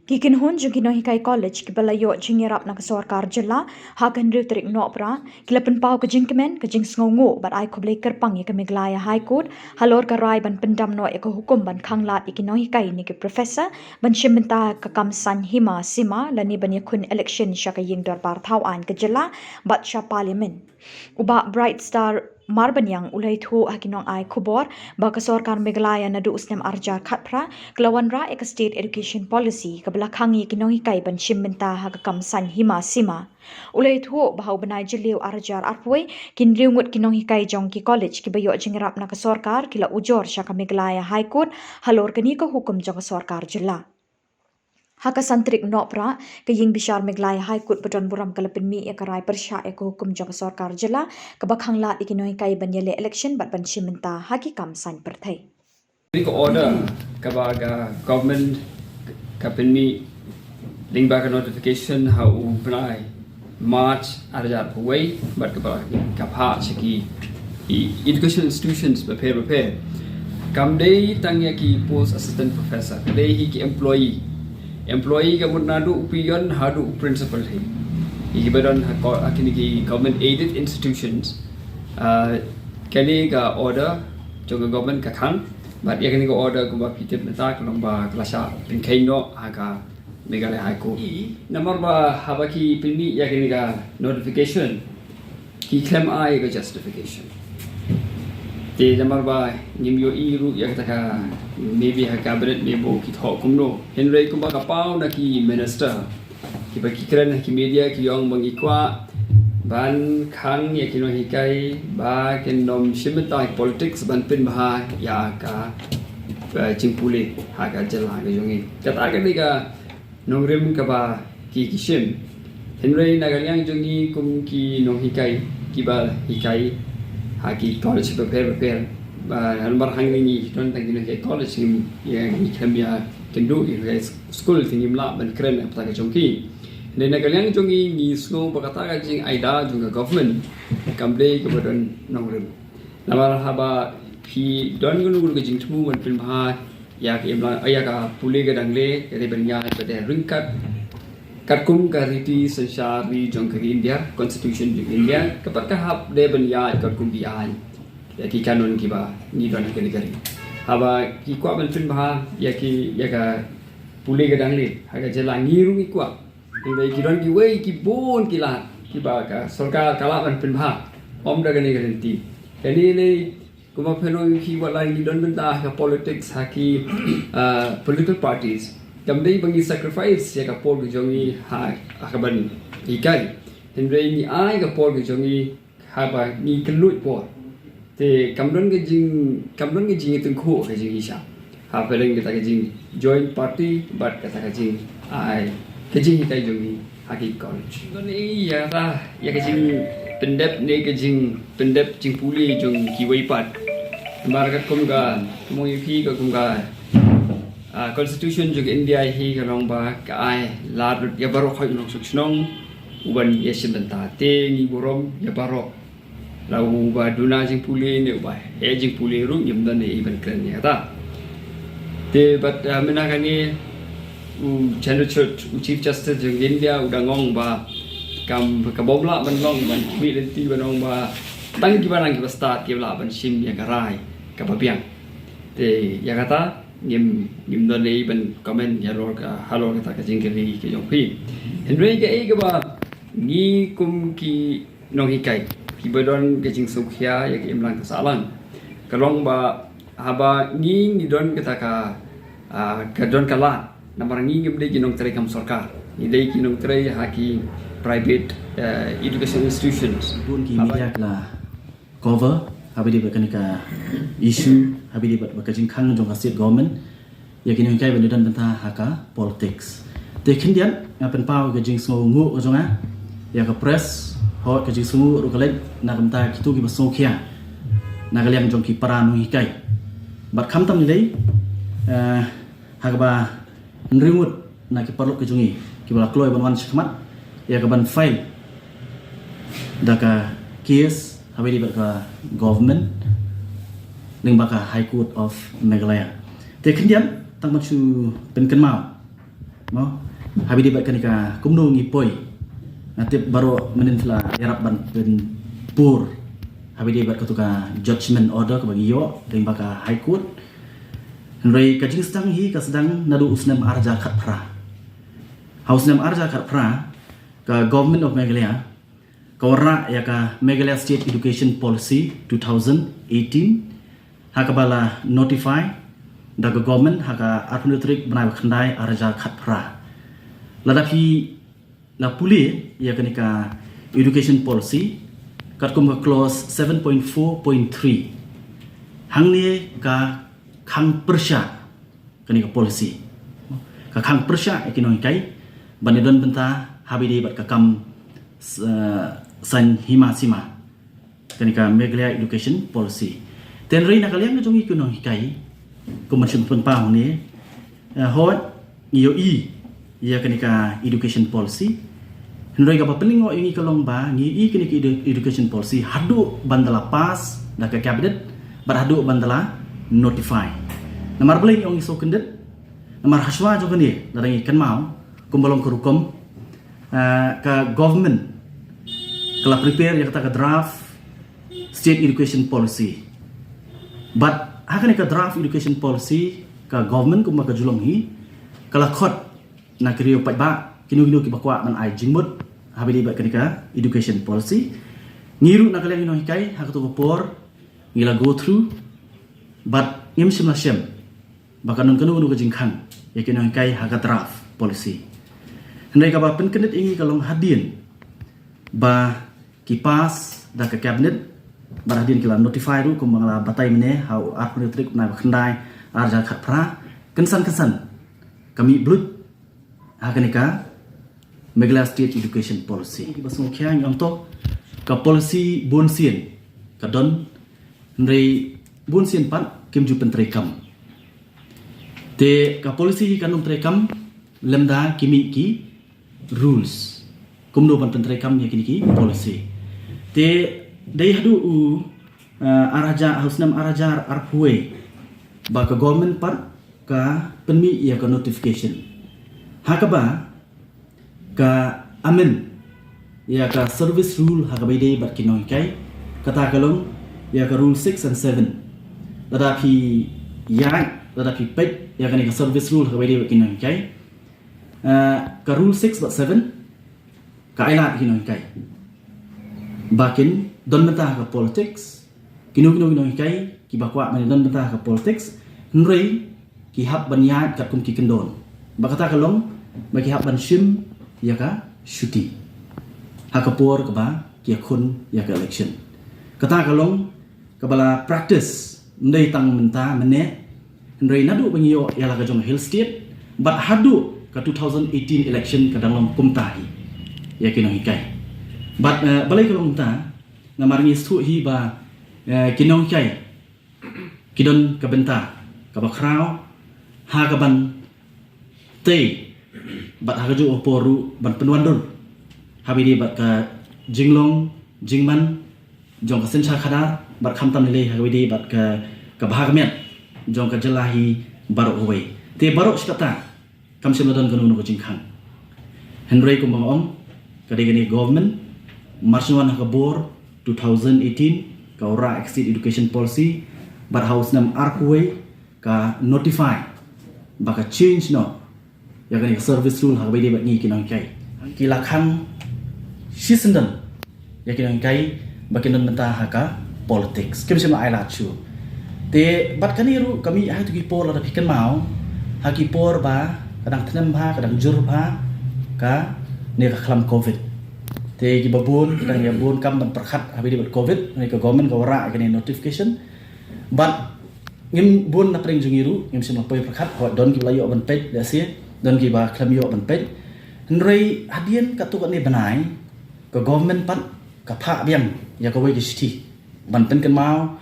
Kikin hun jung kino hikai college ki balayo jing yarap na kesorkar jela hakan riu terik no pra kila penpau ke jing kemen ke jing sngongo bat ai ko bleker pang ke meglaya high court halor ka rai ban pendam no ke hukum ban khanglat ikino hikai ni ke professor ban shimenta ka kam san hima sima lani ban yakun election shaka ying dor bar thau an ke jela bat sha parliament uba bright star Marbanyang ulai thu hakinong ai khubor ba ka sorkar Meghalaya na du usnem arjar khatpra klawan ra ek state education policy kabla khangi kinong hikai ban shimmenta ha ka kam san hima sima ulai thu bahau banai jeliu arjar arpoi kin riungut kinong hikai jong ki college ki bayo jingrap na ka sorkar kila ujor sha ka Meghalaya high court halor kani ka hukum jong ka sorkar jela Haka santrik nopra ke ying bishar Meghalaya High Court beton buram kalapin mi ekarai persya eko hukum jong sorkar jela kebakhang la ikinoi kai banyele election bat ban shimenta haki kam san perthai. Ko order kabaga government kapin mi link back notification how upnai March arjar huwai but kabaga kapha chiki education institutions prepare kamdei tangya ki post assistant professor dei hi ki employee ka munadu upiyon hadu principal hai ibadon akini ki government aided institutions kali ka order joga government ka khang but yakini ka order ko ba pitip mata ko ba klasa pinkaino aga Meghalaya High Court number ba habaki pinni yakini ka notification ki claim ai ka justification te number ba nimyo iru yakata maybe ha cabinet mebo ki thok kumno henry kumba ka pau na ki minister ki ba ki kran ki media ki yong bang ikwa ban khang yakino hikai ba kenom shimta politics ban pin ba ya ka chimpule ha ka jala ga yongi kata ka diga nongrim ka ba ki kishim henry nagalyang jongi kum ki nong hikai ki ba hikai haki college prepare almar hangni ni don tangino ke college ni yang ni kambia kendo i school tingim la ban kren apta ka chongki ne nagalyang jongi ni snow bakata ka jing aida junga government kamble ko badon nongrim lamar haba phi don gunu gunu jing thmu man pin bha ya ke emla aya ka pule ga dangle ke ban ya ka de ringkat Katkum kariti sensari jong ke India constitution di India kepat kahap de benya katkum bi ai ya ki kanon ki ba ni don ke negari haba ki kwa ban fin ba ya ka pule ga dangle ha ga jela ngiru ki kwa ni ki don ki wei ki bon ki la ki ba ka sarkar kala ban fin ba om da ga ni garanti kani le kuma pheno ki wala ni don benda ka politics ha ki political parties kamdei bangi sacrifice ya ka por jongi ha akaban ikai henry ni ai ka por jongi ha ba ni kelut por te kamdon ke jing tung kho ke jing isha ha peleng kita ke jing joint party but kata ke jing ai ke jing kai jongi haki college don ni ya ta ya ke jing pendep ne ke jing pendep jing puli jong ki wei pat marakat kum ga mo pi ka kum ga constitution juga India hi kalong ba ka ai la ya baro khoi nok suknong uban yesim benta te ni borom ya baro la ba duna jing puli ne ba e jing puli ru nyim dan ne iban kren ya ta te but menangani channel church chief justice jung India udangong ba kam ka bobla ban long ban mi lenti banong ba tang ki barang ki start ki la ban sim ya garai ka babiang te ya kata ngim don nei ban comment ya lor ka halor ka ka jingkeli ke jong pi henry ke e ba ni kum ki nong hikai ki badon ke jing sukhya ya ke imlang salang kalong ba haba ni don kita ka don kala namar ni ngim de kinong trai kam sarkar ni dei kinong trai haki private education institutions pun ki media la cover habis dia ka issue habis dia bakal jingkang jong state government ya kini kai bandudan bentah haka politics te kindian ngapen pau ke jing sngu jong ya ka press hot ke jing sngu ru kalek na bentah kitu ki baso khia na kalian jong ki paranu hikai bat kham tam ni dei haka ba nrimut na ki parlo ke jongi ki bala kloi ban wan shikmat ya ka ban file daka case habis dia ka government ning baka High Court of Meghalaya te kendian tang machu pen kenmau mo habidi bat kanika kumno ngi poi natip baro menintla yarap ban pen pur habidi bat katuka judgment order ka bagi yo ring baka high court rei kajing sedang hi ka sedang nadu usnam arja khat phra house nam arja khat phra ka government of Meghalaya ka warra ya ka Meghalaya State Education Policy 2018 hakabala notify daga government haka arpunutrik banai khandai arja khat phra ladapi la puli ya kanika education policy katkum ka clause 7.4.3 hangni ka khang persya kanika policy ka khang persya ekinoi kai banidon benta habidi bat ka kam san hima sima kanika Meghalaya education policy ten rei nakaliang jongi kunoi kai kumasyon pun pa ni hot iyo ia kanika education policy hendoi ka papelingo ingi kalong ba ngi kanika education policy hadu bandala pas da ka cabinet bar hadu bandala notify namar beling ong iso kendet namar haswa jo kani darangi kan mau kumbalong kerukom ka government kala prepare ya kata ka draft state education policy but hakani ka draft education policy ka government kumba ka julong hi kala khot na kriyo pa ba kinu ki bakwa man ai jingmut habidi ba kanika education policy ngiru na kaliang ino hikai hakatu por ngila go through but ngim sim shem bakanon kanu nu kajingkhang yakino hikai haka draft policy hendai ka ba penkenet ingi kalong hadin ba kipas da ka cabinet ba hadin kila notify ru kum mangala batai mene how arpunitrik na khandai arja khat phra kensan kami blut hakanika Meghalaya State Education Policy basung khyang yang to ka policy bonsien ka don ndrei bonsien pat kimju pentrekam te ka policy kanung trekam lemda kimi ki rules kumno pan pentrekam ya kini ki policy te dei hadu araja hausnam arajar arpuwe ba ka government pat ka penmi ya ka notification hakaba ka amen ya ka service rule hakabai bat kinoi kai kata kalong ya ka rule 6 and 7 ladapi pet ya ka service rule hakabai bat kinoi kai ka rule 6 bat 7 ka ailat kinoi kai bakin don menta ka politics kinoi kai ki bakwa man don menta ka politics nrei ki hab banyat kat kum ki kendon bakata kalong bagi hab ban shim ya ka shuti hakapor ka ba ki khun ya ka election kata kalong kabala practice ndai tang menta mene ndai nadu bangio ya la ka jong hill state but hadu ka 2018 election ka dalam kumtahi ya kino hikai but balai kalong ta ngamarngi su hi ba kinong kai kidon ka benta ka ba kraw ha ka ban te bat hagaju oporu ban penwandul habidi bat ka jinglong jingman jong ka sencha khadar bat khamtam nile habidi bat ka bhagmet jong ka jelahi baro howe te baro skata kam semodon kanu ko jingkhang henry kumbang ong kadegani government marswan ka bor 2018 ka ora exceed education policy bat house nam arkuwe ka notify baka change no ya kan service rule hak bedi bagi kinang kai kila khang shisendam ya kinang kai bakinon menta haka politics kem sema ai la chu te bat kaniru kami ha tu ki por la pikan mau ha ki por ba kadang tnem ba kadang jur ba ka ne ka khlam covid te ki babun kadang ya bun kam ban perkhat ha bedi bat covid ne ka government ka wara ka notification but ngim bun na pring jungiru ngim sema poi perkhat ho don ki layo ban pet da sia don ki ba khlam yo ban pet hendrei hadien ka tu ka ni banai ka government pat ka pha biang ya ka wei ki sti ban pen kan mau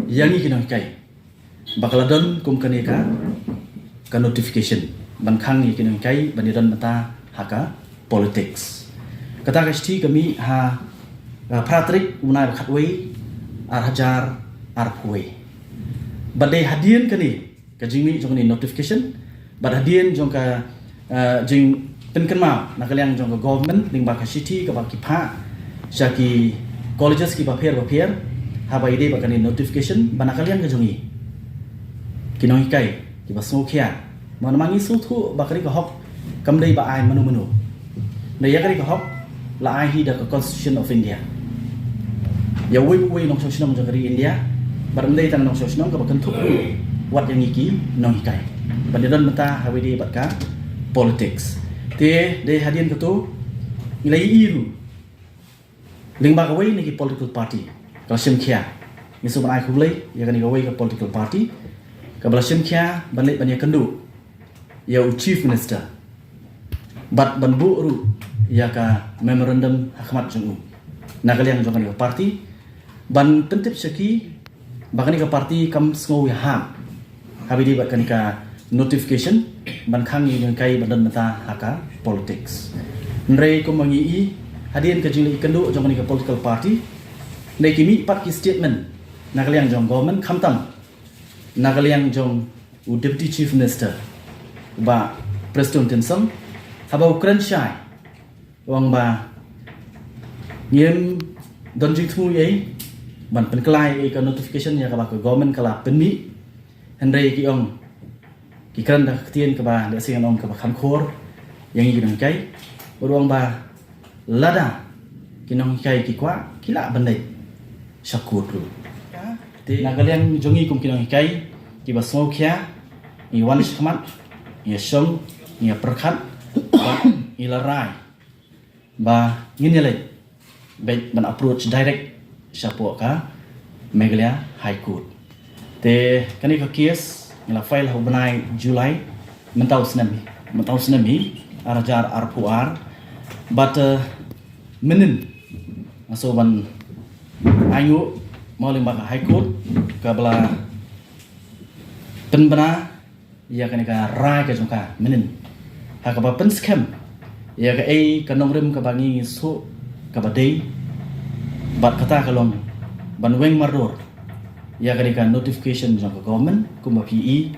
yang ni kinoi kai bakal don kum ka ni ka notification ban khang ni kinoi kai ban don mata haka politics kata ka sti kami ha pratrik unai khat wei ar hajar ar phuwe badai hadien ka ni ka jingmi jong ni notification bad hadien jong ka jing penken mau nak kalian jong ke government ling ba ka city ka ba ki pha jaki colleges ki ba pher haba ide ba kani notification ba nak kalian ke jongi kinoi kai ki ba so khia man mangi su thu ba kari ka hok kam dei ba ai manu nei ya kari ka hok la ai hi da constitution of India ya wei nong social nong jari India bar dei tan nong social nong ka ba kan thu wat yang iki nong kai ba de don mata hawi di ba ka politics te de hadian ketu nilai iru ling ba kawai ni political party ka sim khia ni su ban ai khulai ya kan kawai ka political party ka bala sim khia ban le ban ya kandu ya chief minister bat ban bu ru ya ka memorandum hakmat jungu nagaliang jongan ka party ban tentip seki bakani ka party kam sngo ya ham habidi bat kan ka notification ban khang yang kai badan mata haka politics nrei ko mangi hadian ka jingli kendu jong ni ka political party nei kimi pat ki statement nagaliang jong government khamtam nagaliang jong deputy chief minister ba president tensam haba ukran shai wang ba ngiem don jing thu ye ban pen klai ka notification ya ka ba government kala penmi nrei ki ong ki kan dah ketien ke ba dak sing on ke ba khan khor yang iki nang kai ruang ba lada ki nang kai ki kwa kila bandai syakut lu te nagalian jongi kum ki nang kai ki ba so khia ni wan shmat ni som ni perkhat ba ilarai ba ngin le ban approach direct sapo ka Meghalaya High Court te kani ka case la file ho banai Julai mentau senami arajar arpuar but minin so ban ayu mau limba High Court ka bala penbana ya kan ka rai ka jongka minin ha ka ba pen scam ya ka ka nong rim ka bangi so ka badai bat kata kalong ban weng maror ya kanika notification jong government kuma PE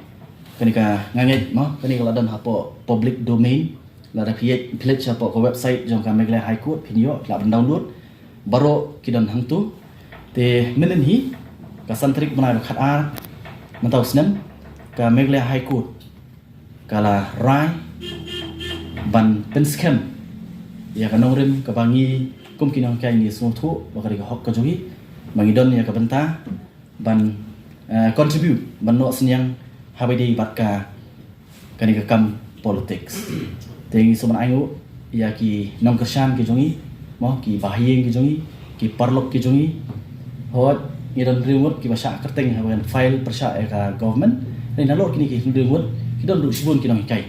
kanika nganget mo kanika ladan hapo public domain lada pledge hapo ko website jong ka Meghalaya High Court pinyo la download baro kidan hangtu te menen hi ka santrik bana khat ar mentau snem ka Meghalaya High Court kala rai ban pen scam ya ka nongrim ka bangi kum kinang kai ni so thu bakari ka hok ka jogi bangi don ya ka benta ban contribute ban no senyang habidi batka kanika kam politics ting suman ayu ya ki nong kersan ki jongi mo ki bahiyeng ki jongi ki parlok ki jongi hot ngidan remote ki basa kerteng haban file persya ka government ni nalor kini ki remote ki don du sibun ki nong kai